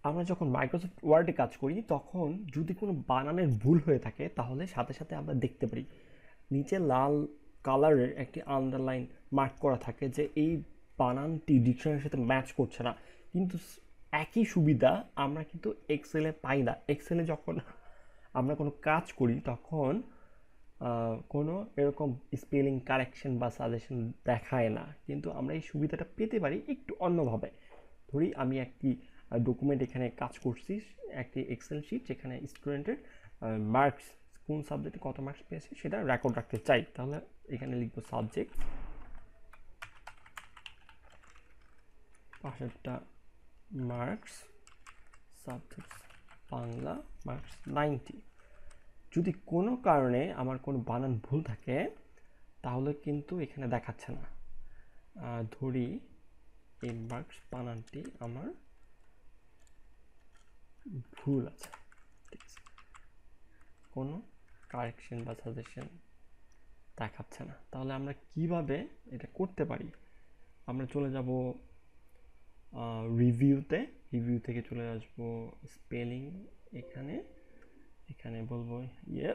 আমরা যখন মাইক্রোসফট ওয়ার্ডে কাজ করি তখন যদি কোনো বানানের ভুল হয়ে থাকে তাহলে সাথে সাথে আমরা দেখতে পারি নিচে লাল কালারের একটি আন্ডারলাইন মার্ক করা থাকে যে এই বানানটি ডিকশনারির সাথে ম্যাচ করছে না। কিন্তু একই সুবিধা আমরা কিন্তু এক্সেলে পাই না। এক্সেলে যখন আমরা কোনো কাজ করি তখন কোনো এরকম স্পেলিং কারেকশন বা সাজেশন দেখায় না, কিন্তু আমরা এই সুবিধাটা পেতে পারি একটু অন্যভাবে। ধরি আমি একটি ডকুমেন্ট এখানে কাজ করছি, একটি এক্সেল শিট যেখানে স্টুডেন্টের মার্কস কোন সাবজেক্টে কত মার্কস পেয়েছে সেটা রেকর্ড রাখতে চাই। তাহলে এখানে লিখবো সাবজেক্ট, পাশেরটা মার্কস, সাবজেক্ট বাংলা, মার্কস 90। যদি কোনো কারণে আমার কোনো বানান ভুল থাকে তাহলে কিন্তু এখানে দেখাচ্ছে না। ধরি এই মার্কস বানানটি আমার ভুল আছে, ঠিক আছে, কোনো কারেকশন বা সাজেশন দেখাচ্ছে না। তাহলে আমরা কিভাবে এটা করতে পারি? আমরা চলে যাব রিভিউতে, রিভিউ থেকে চলে আসবো স্পেলিং, এখানে এখানে বলবো ইয়ে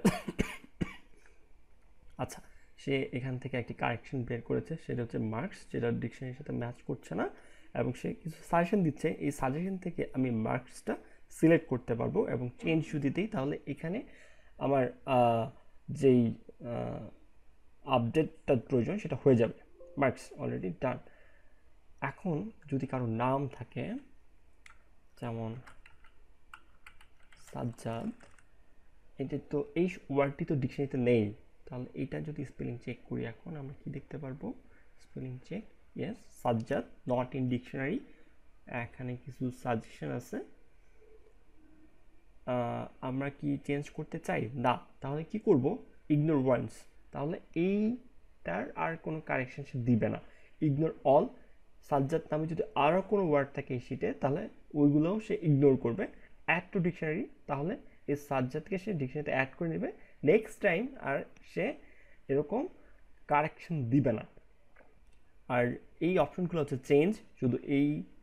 আচ্ছা, সে এখান থেকে একটি কারেকশন বের করেছে, সেটা হচ্ছে মার্কস, যেটা ডিকশনারির সাথে ম্যাচ করছে না, এবং সে কিছু সাজেশন দিচ্ছে। এই সাজেশন থেকে আমি মার্কসটা সিলেক্ট করতে পারবো এবং চেঞ্জ যদি দিই তাহলে এখানে আমার যেই আপডেটটা প্রয়োজন সেটা হয়ে যাবে। Marks already done. এখন যদি কারো নাম থাকে যেমন সাজ্জাদ, এটা তো এই ওয়ার্ডটি তো ডিকশনারিতে নেই, তাহলে এটা যদি স্পেলিং চেক করি এখন আমরা কি দেখতে পারবো? Spelling check, yes Sajjad not in dictionary. এখানে কিছু সাজেশন আছে, আমরা কি চেঞ্জ করতে চাই না, তাহলে কি করব? Ignore once. তাহলে এইটার আর কোনো কারেকশন সে দিবে না। ইগনোর অল, সাজ্জাদ নামে যদি আরও কোনো ওয়ার্ড থাকে এই শিটে তাহলে ওইগুলোও সে ইগনোর করবে। অ্যাড টু ডিকশনারি, তাহলে এই সাজ্জাদকে সে ডিকশনারিতে অ্যাড করে নেবে। নেক্সট টাইম আর সে এরকম কারেকশন দিবে না। আর এই অপশনগুলো হচ্ছে চেঞ্জ, শুধু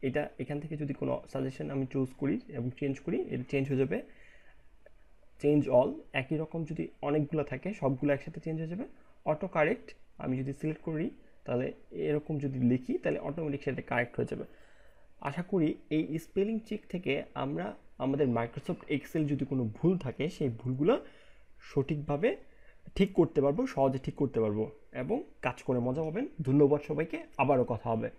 এটা এখান থেকে যদি কোনো সাজেশন আমি চুজ করি এবং চেঞ্জ করি, এটা চেঞ্জ হয়ে যাবে। চেঞ্জ অল, একই রকম যদি অনেকগুলো থাকে সবগুলো একসাথে চেঞ্জ হয়ে যাবে। অটো কারেক্ট, আমি যদি সিলেক্ট করি তাহলে এরকম যদি লিখি তাহলে অটোমেটিক সেটা কারেক্ট হয়ে যাবে। আশা করি এই স্পেলিং চেক থেকে আমরা আমাদের মাইক্রোসফট এক্সেল যদি কোনো ভুল থাকে সেই ভুলগুলো সঠিকভাবে ঠিক করতে পারবো, সহজে ঠিক করতে পারবো এবং কাজ করে মজা পাবেন। ধন্যবাদ সবাইকে, আবারও কথা হবে।